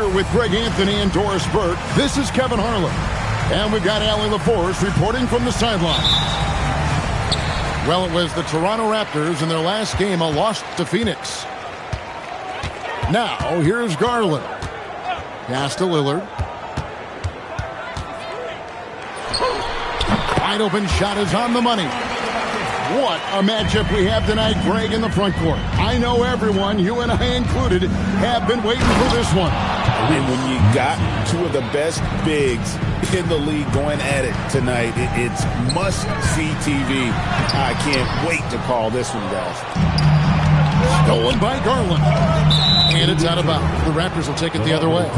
here with Greg Anthony and Doris Burke. This is Kevin Harlan. And we've got Allie LaForce reporting from the sideline. Well, it was the Toronto Raptors in their last game, a loss to Phoenix. Now, here's Garland. Pass to Lillard. Wide open shot is on the money. What a matchup we have tonight, Greg, in the front court. I know everyone, you and I included, have been waiting for this one. And when you got two of the best bigs in the league going at it tonight, it's must-see TV. I can't wait to call this one, guys. Stolen by Garland. And it's out of bounds. The Raptors will take it the other way.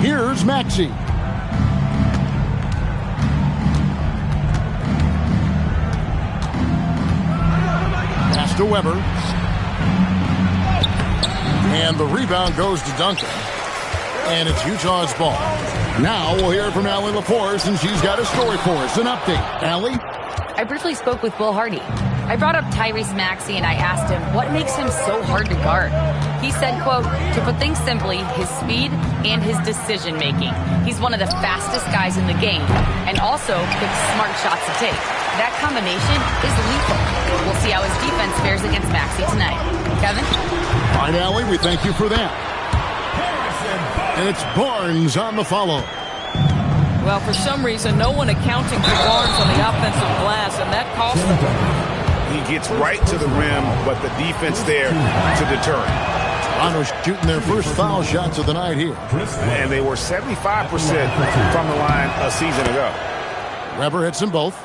Here's Maxey. Pass to Weber. And the rebound goes to Duncan. And it's Utah's ball. Now we'll hear from Allie LaForce, and she's got a story for us. An update. Allie? I briefly spoke with Will Hardy. I brought up Tyrese Maxey and I asked him what makes him so hard to guard. He said, quote, to put things simply, his speed and his decision making. He's one of the fastest guys in the game and also picks smart shots to take. That combination is lethal. We'll see how his defense fares against Maxey tonight. Kevin? All right, Allie, we thank you for that. And it's Barnes on the follow. Well, for some reason, no one accounting for Barnes on the offensive glass, and that cost him. He gets right to the rim, but the defense there to deter him. Toronto's shooting their first foul shots of the night here. And they were 75% from the line a season ago. Weber hits them both.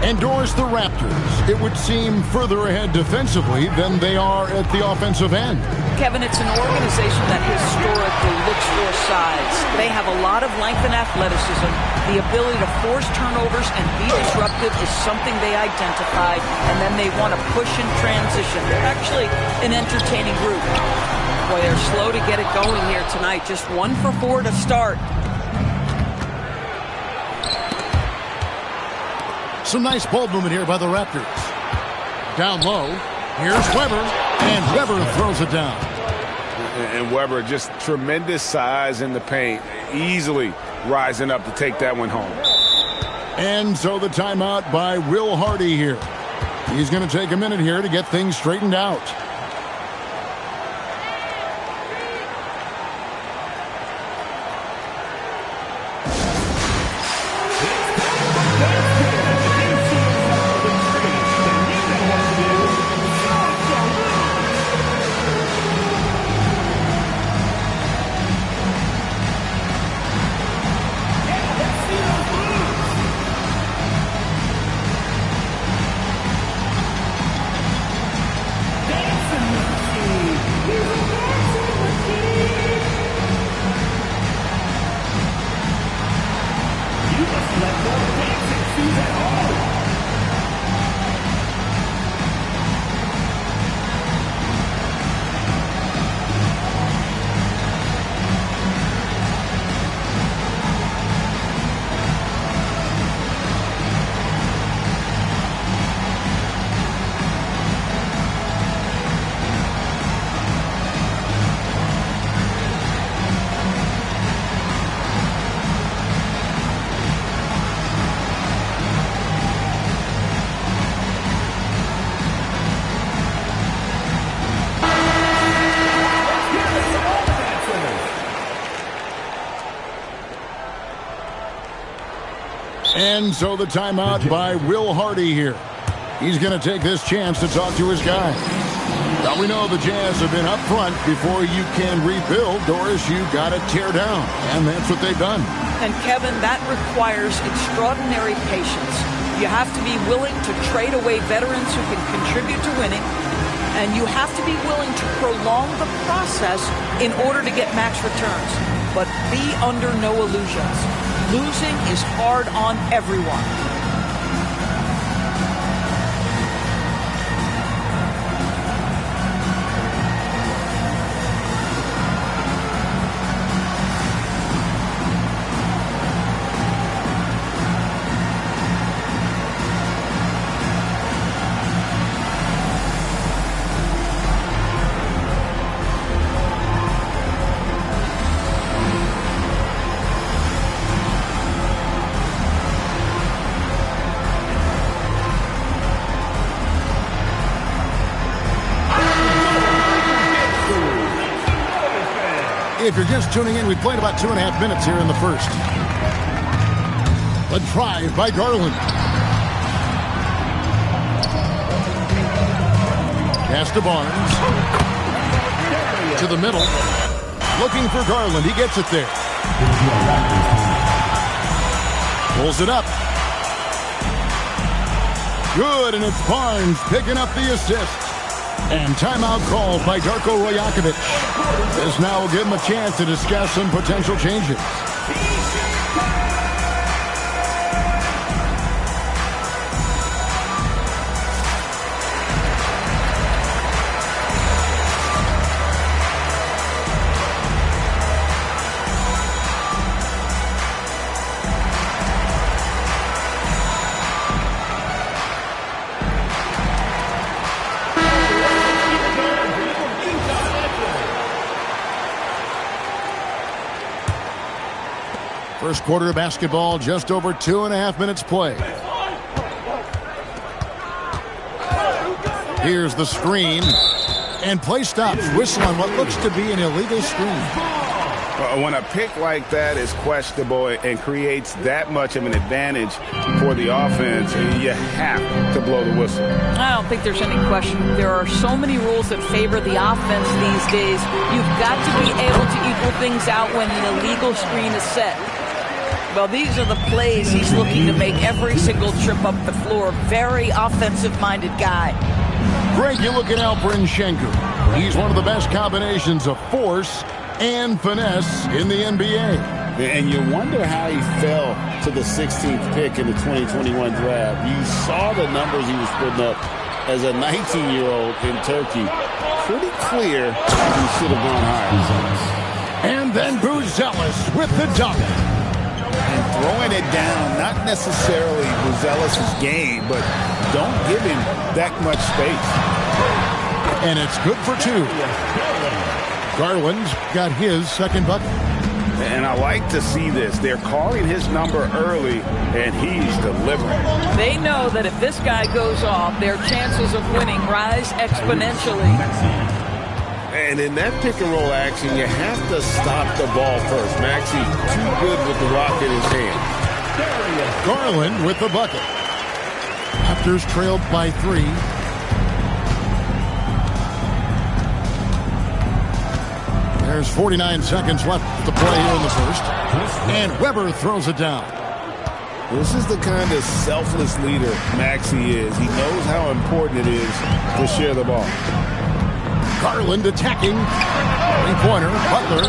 And Doris, the Raptors, it would seem further ahead defensively than they are at the offensive end. Kevin, it's an organization that historically looks for size. They have a lot of length and athleticism. The ability to force turnovers and be disruptive is something they identified, and then they want to push in transition. They're actually an entertaining group. Boy, they're slow to get it going here tonight. Just 1 for 4 to start. Some nice ball movement here by the Raptors. Down low. Here's Weber. And Weber throws it down. And Weber, just tremendous size in the paint. Easily rising up to take that one home. And so the timeout by Will Hardy here. He's going to take a minute here to get things straightened out. And so the timeout by Will Hardy here. He's going to take this chance to talk to his guy. Now we know the Jazz have been up front. Before you can rebuild, Doris, you got to tear down. And that's what they've done. And Kevin, that requires extraordinary patience. You have to be willing to trade away veterans who can contribute to winning. And you have to be willing to prolong the process in order to get max returns. But be under no illusions. Losing is hard on everyone. If you're just tuning in, we played about 2.5 minutes here in the first. A drive by Garland. Pass to Barnes. To the middle. Looking for Garland. He gets it there. Pulls it up. Good, and it's Barnes picking up the assist. And timeout called by Darko Rajakovic. This now will give him a chance to discuss some potential changes. First quarter of basketball, just over 2.5 minutes play. Here's the screen. And play stops. Whistle on what looks to be an illegal screen. When a pick like that is questionable and creates that much of an advantage for the offense, you have to blow the whistle. I don't think there's any question. There are so many rules that favor the offense these days. You've got to be able to equal things out when an illegal screen is set. Well, these are the plays he's looking to make every single trip up the floor. Very offensive-minded guy. Greg, you look at Alperen Sengun. He's one of the best combinations of force and finesse in the NBA. And you wonder how he fell to the 16th pick in the 2021 draft. You saw the numbers he was putting up as a 19-year-old in Turkey. Pretty clear he should have gone higher. And then Buzelis with the dunk. And throwing it down, not necessarily Buzelis' game, but don't give him that much space. And it's good for two. Garland's got his second bucket. And I like to see this. They're calling his number early, and he's delivering. They know that if this guy goes off, their chances of winning rise exponentially. And in that pick-and-roll action, you have to stop the ball first. Maxey too good with the rock in his hand. Garland with the bucket. Raptors trailed by 3. There's 49 seconds left to play here in the first. And Weber throws it down. This is the kind of selfless leader Maxey is. He knows how important it is to share the ball. Garland attacking. Three-pointer, Butler.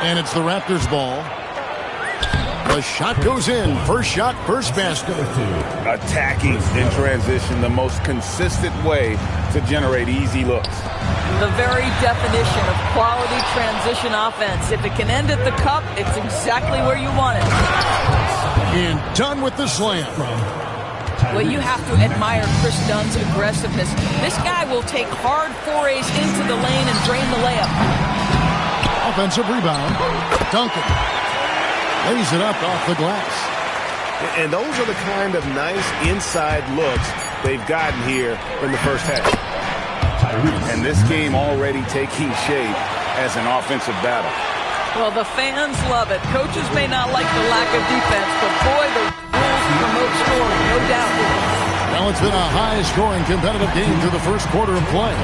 And it's the Raptors' ball. The shot goes in. First shot, first basket. Attacking in transition, the most consistent way to generate easy looks. The very definition of quality transition offense. If it can end at the cup, it's exactly where you want it. And done with the slam. Well, you have to admire Chris Dunn's aggressiveness. This guy will take hard forays into the lane and drain the layup. Offensive rebound. Duncan lays it up off the glass. And those are the kind of nice inside looks they've gotten here in the first half. And this game already taking shape as an offensive battle. Well, the fans love it. Coaches may not like the lack of defense, but boy, the rules promote scoring, no doubt. Well, it's been a high-scoring, competitive game through the first quarter of play.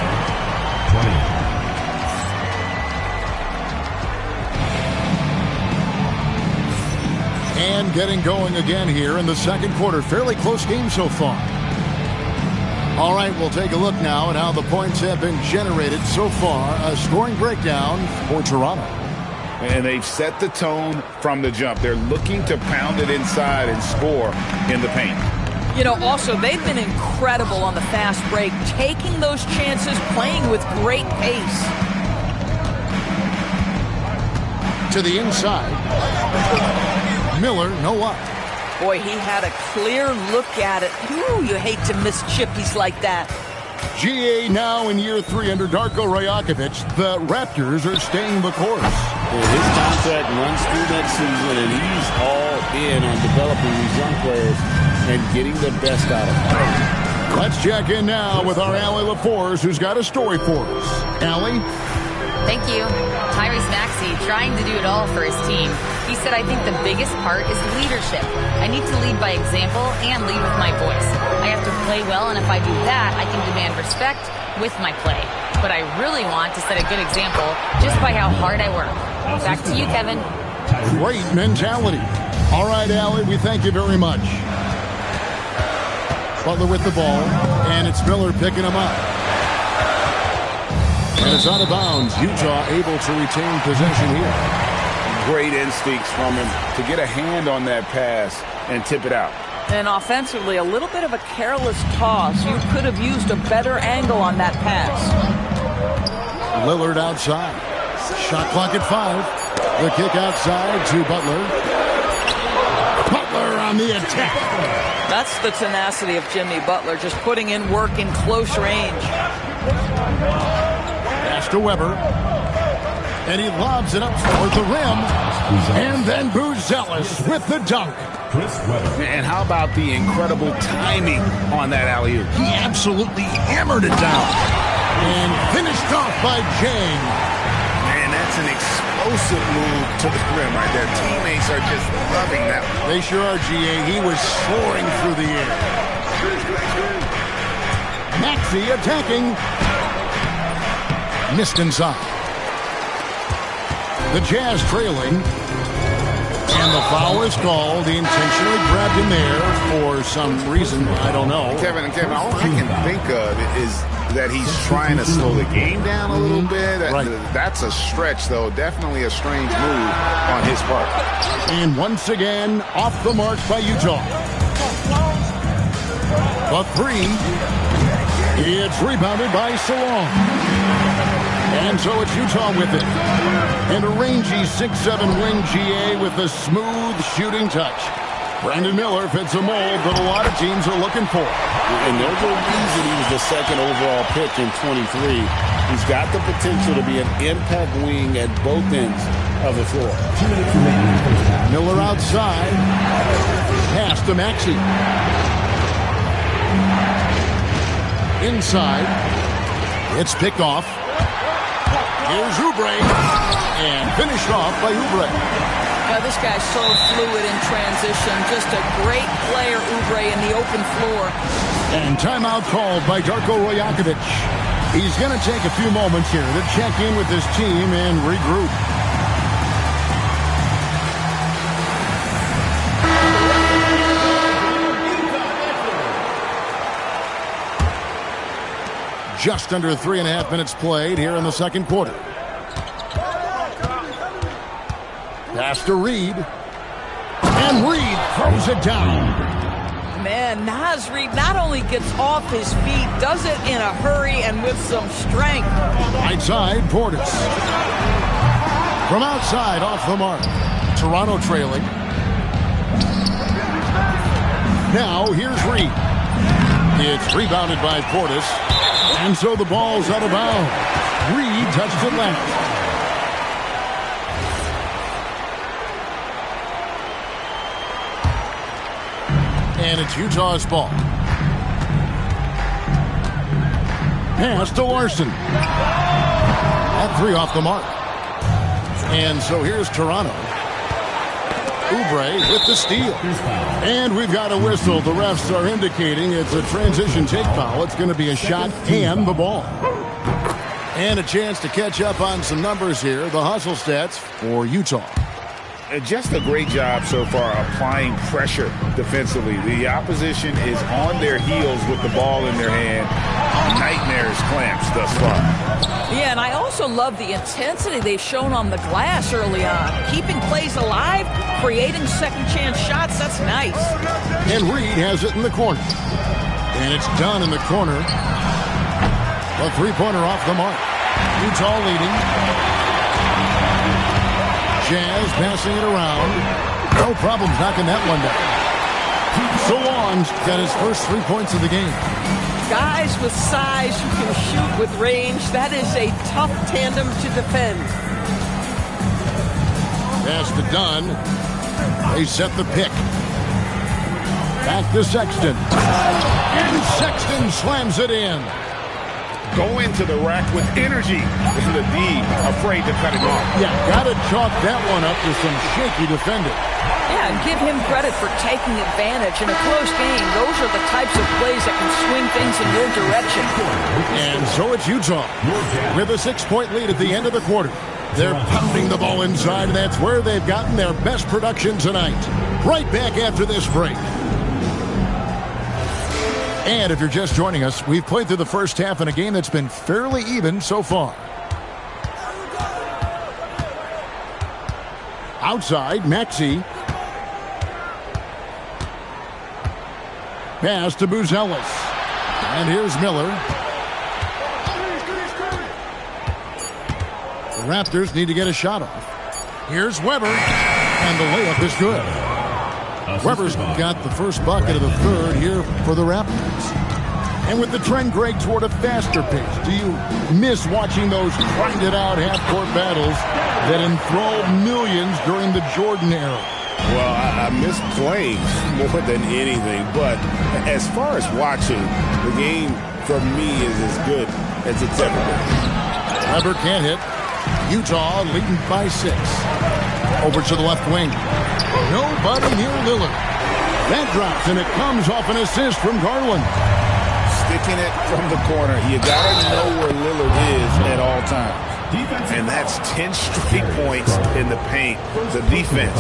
20. And getting going again here in the second quarter. Fairly close game so far. All right, we'll take a look now at how the points have been generated so far. A scoring breakdown for Toronto. And they've set the tone from the jump. They're looking to pound it inside and score in the paint. You know, also, they've been incredible on the fast break, taking those chances, playing with great pace. To the inside. Miller, no up. Boy, he had a clear look at it. Ooh, you hate to miss chippies like that. GA now in year 3 under Darko Rajakovic. The Raptors are staying the course. His contract runs through next season, and he's all in on developing these young players and getting the best out of them. Let's check in now with our Allie LaForce, who's got a story for us. Allie? Thank you. Tyrese Maxey trying to do it all for his team. He said, I think the biggest part is leadership. I need to lead by example and lead with my voice. I have to play well, and if I do that, I can demand respect with my play. But I really want to set a good example just by how hard I work. Back to you, Kevin. Great mentality. All right, Allie, we thank you very much. Butler with the ball, and it's Miller picking him up. And it's out of bounds. Utah able to retain possession here. Great instincts from him to get a hand on that pass and tip it out. And offensively, a little bit of a careless toss. You could have used a better angle on that pass. Lillard outside. Shot clock at 5. The kick outside to Butler. Butler on the attack. That's the tenacity of Jimmy Butler, just putting in work in close range. Pass to Weber. And he lobs it up toward the rim. And then Buzelis with the dunk. And how about the incredible timing on that alley-oop? He absolutely hammered it down. And finished off by Jang. Man, that's an explosive move to the rim right there. Teammates are just loving that. They sure are, GA. He was soaring through the air. Maxey attacking. Missed inside. The Jazz trailing. And the foul is called. He intentionally grabbed him there for some reason. I don't know. Kevin, all I can think of is that he's trying to slow the game down a little bit. That's a stretch, though. Definitely a strange move on his part. And once again, off the mark by Utah. The 3. It's rebounded by Salon. And so it's Utah with it. And a rangy 6'7" wing GA with a smooth shooting touch. Brandon Miller fits a mold that a lot of teams are looking for. And there's a reason he was the second overall pick in 23. He's got the potential to be an impact wing at both ends of the floor. Miller outside. Pass to Maxey. Inside. It's picked off. Here's Oubre, and finished off by Oubre. Yeah, this guy's so fluid in transition. Just a great player, Oubre, in the open floor. And timeout called by Darko Rajakovic. He's going to take a few moments here to check in with his team and regroup. Just under 3.5 minutes played here in the second quarter. Pass to Reed. And Reed throws it down. Man, Naz Reed not only gets off his feet, does it in a hurry and with some strength. Right side, Portis. From outside, off the mark. Toronto trailing. Now, here's Reed. It's rebounded by Portis. And so the ball's out of bounds. Reed touched it left. And it's Utah's ball. Pass to Larson. That 3 off the mark. And so here's Toronto. Oubre with the steal. And we've got a whistle. The refs are indicating it's a transition take foul. It's going to be a shot and the ball. And a chance to catch up on some numbers here. The hustle stats for Utah. Just a great job so far applying pressure defensively. The opposition is on their heels with the ball in their hand. Nightmares clamps thus far. Yeah, and I also love the intensity they've shown on the glass early on. Keeping plays alive, creating second chance shots, that's nice. And Reed has it in the corner. And it's done in the corner. A 3-pointer off the mark. Utah leading. Jazz passing it around. No problems knocking that one down. Salon's got his first 3 points of the game. Guys with size who can shoot with range, that is a tough tandem to defend. Pass to Dunn. They set the pick. Back to Sexton. And Sexton slams it in. go into the rack with energy. Isn't the D afraid to cut him off? Yeah, got to chalk that one up to some shaky defending. Yeah, and give him credit for taking advantage. In a close game, those are the types of plays that can swing things in your direction. And so it's Utah with a 6-point lead at the end of the quarter. They're pounding the ball inside, and that's where they've gotten their best production tonight. Right back after this break. And if you're just joining us, we've played through the first half in a game that's been fairly even so far. Outside, Maxey. Pass to Buzelis. And here's Miller. The Raptors need to get a shot off. Here's Weber. And the layup is good. Weber's got the first bucket of the third here for the Raptors. And with the trend, Greg, toward a faster pace, do you miss watching those grinded-out half-court battles that enthralled millions during the Jordan era? Well, I miss playing more than anything, but as far as watching, the game for me is as good as it's ever been. Weber can't hit. Utah leading by 6. Over to the left wing. Nobody near Lillard. That drops, and it comes off an assist from Garland. Sticking it from the corner. You got to know where Lillard is at all times. And that's 10 straight points in the paint. The defense,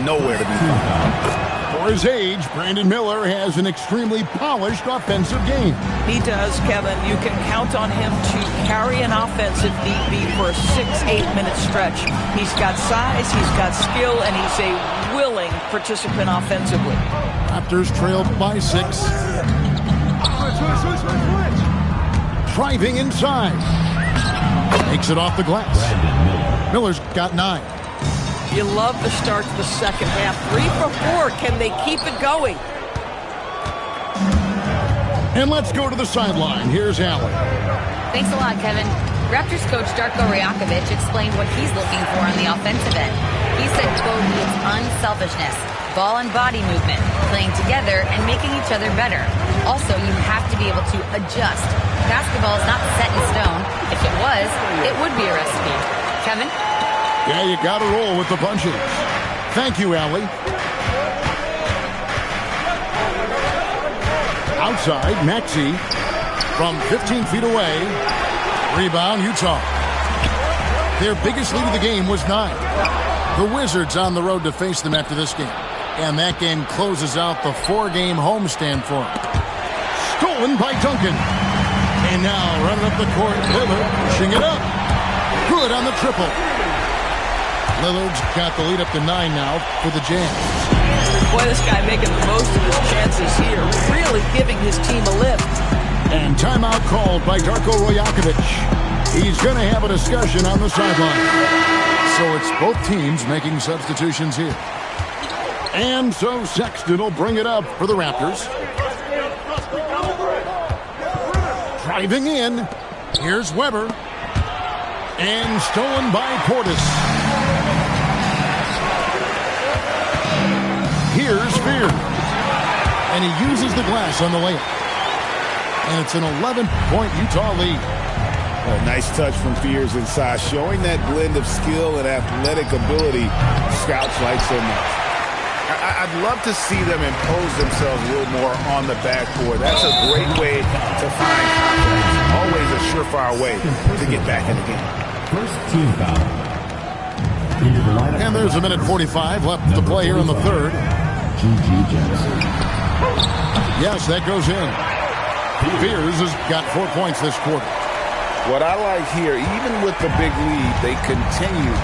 nowhere to be found. For his age, Brandon Miller has an extremely polished offensive game. He does, Kevin. You can count on him to carry an offensive need be for a 6-8 minute stretch. He's got size, he's got skill, and he's a willing participant offensively. Raptors trailed by 6. Driving inside. Takes it off the glass. Miller's got 9. You love the start to the second half. 3 for 4. Can they keep it going? And let's go to the sideline. Here's Allen. Thanks a lot, Kevin. Raptors coach Darko Rajakovic explained what he's looking for on the offensive end. He said, quote, it's unselfishness, ball and body movement, playing together and making each other better. Also, you have to be able to adjust. Basketball is not set in stone. If it was, it would be a recipe. Kevin? Yeah, you got to roll with the punches. Thank you, Allie. Outside, Maxey from 15 feet away. Rebound, Utah. Their biggest lead of the game was 9. The Wizards on the road to face them after this game. And that game closes out the 4-game homestand for them. Stolen by Duncan. And now running up the court, Lillard pushing it up. Good on the triple. Lillard's got the lead up to 9 now for the Jazz. Boy, this guy making the most of his chances here. Really giving his team a lift. And timeout called by Darko Rajakovic. He's going to have a discussion on the sideline. So it's both teams making substitutions here. And so Sexton will bring it up for the Raptors. Driving in. Here's Weber. And stolen by Portis. Here's Fear. And he uses the glass on the layup. And it's an 11-point Utah lead. A nice touch from Fears inside, showing that blend of skill and athletic ability scouts like so much. I'd love to see them impose themselves a little more on the backboard. That's a great way to find confidence. Always a surefire way to get back in the game. First team foul. And there's a minute 45 left to play here in the third. Yes, that goes in. Fears has got 4 points this quarter. What I like here, even with the big lead, they continue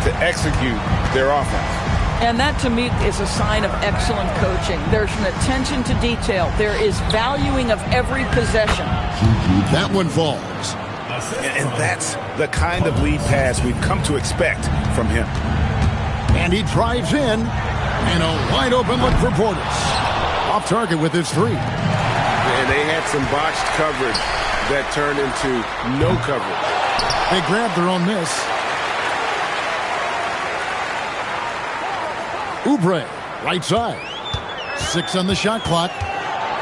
to execute their offense. And that, to me, is a sign of excellent coaching. There's an attention to detail. There is valuing of every possession. That one falls. And that's the kind of lead pass we've come to expect from him. And he drives in. And a wide-open look for Portis. Off target with his 3. And they had some botched coverage that turned into no coverage. They grabbed their own miss. Oubre, right side. 6 on the shot clock.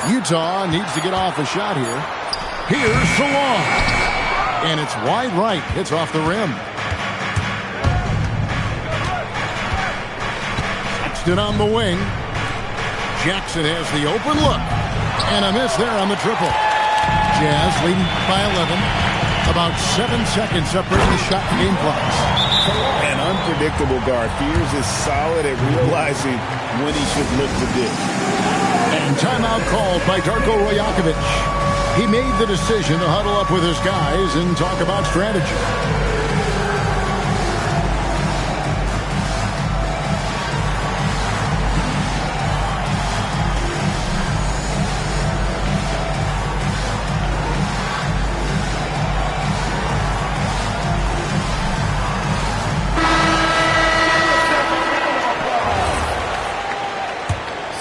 Utah needs to get off a shot here. Here's Salon. And it's wide right. Hits off the rim. Sexton on the wing. Jackson has the open look. And a miss there on the triple. Jazz leading by 11. About 7 seconds separating the shot and game clocks. An unpredictable guard. Fears is solid at realizing when he should look to dip. And timeout called by Darko Rajakovic. He made the decision to huddle up with his guys and talk about strategy.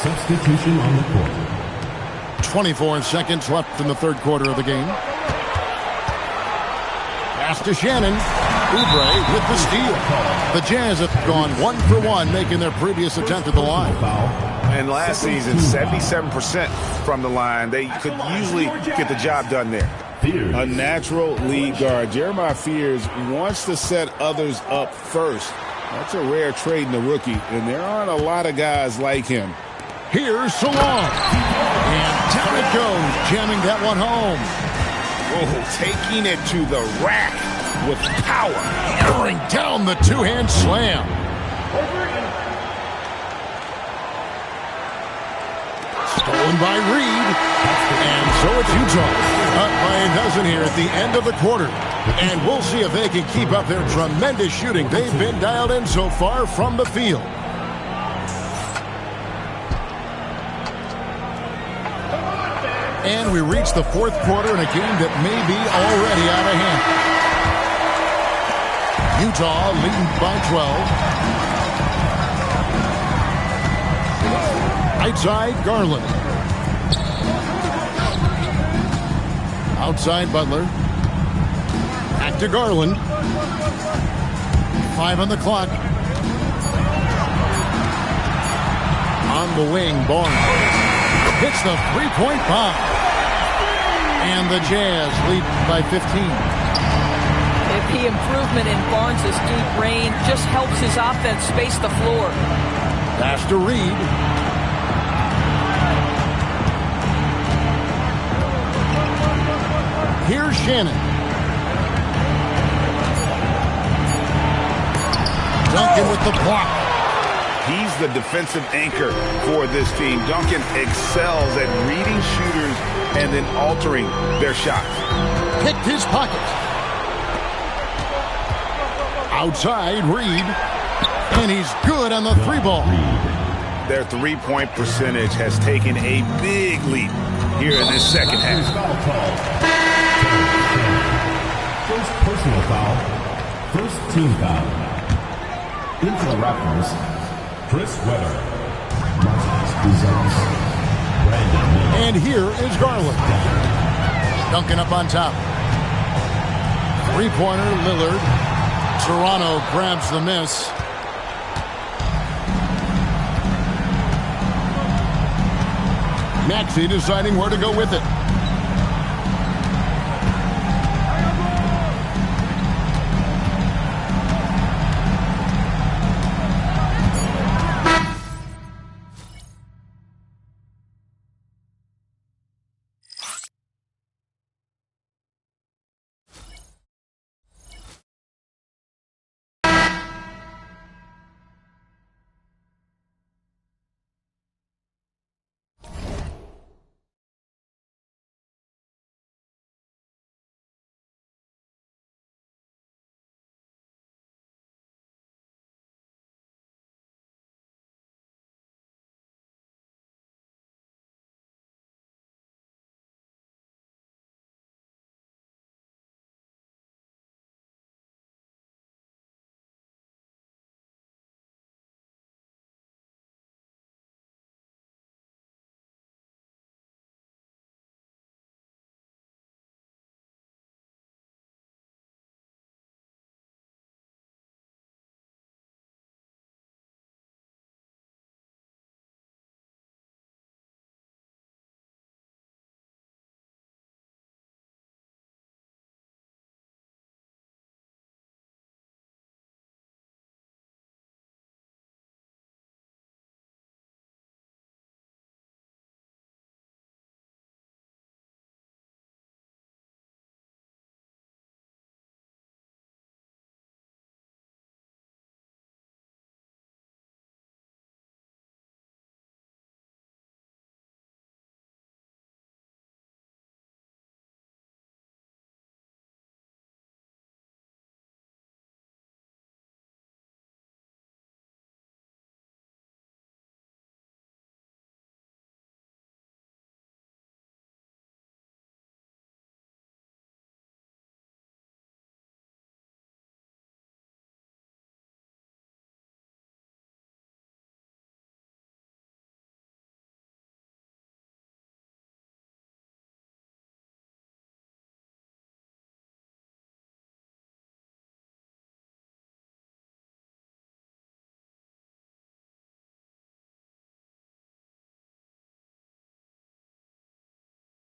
Substitution on the court. 24 seconds left in the third quarter of the game. Pass to Shannon. Oubre with the steal. The Jazz have gone 1 for 1, making their previous attempt at the line. And last season, 77% from the line. They could usually get the job done there. A natural lead guard. Jeremiah Fears wants to set others up first. That's a rare trait in the rookie, and there aren't a lot of guys like him. Here's Salon. And down it goes, jamming that one home. Oh, taking it to the rack with power. Hammering down the two-hand slam. Stolen by Reed. And so it's Utah. Up by a dozen here at the end of the quarter. And we'll see if they can keep up their tremendous shooting. They've been dialed in so far from the field. And we reach the fourth quarter in a game that may be already out of hand. Utah leading by 12. Outside Garland. Outside Butler. Back to Garland. 5 on the clock. On the wing, Barnes hits the three-point bomb. And the Jazz lead by 15. The improvement in Barnes' deep range just helps his offense space the floor. Pass to Reed. Here's Shannon. Duncan with the block. He's the defensive anchor for this team. Duncan excels at reading shooters and then altering their shots. Picked his pocket. Outside, Reed. And he's good on the three ball. Their three-point percentage has taken a big leap here in this second half. First personal foul. First team foul. Into the Raptors, Chris Webber. Martinez Desires. Brandon Miller. And here is Garland. Duncan up on top. Three-pointer, Lillard. Toronto grabs the miss. Maxey deciding where to go with it.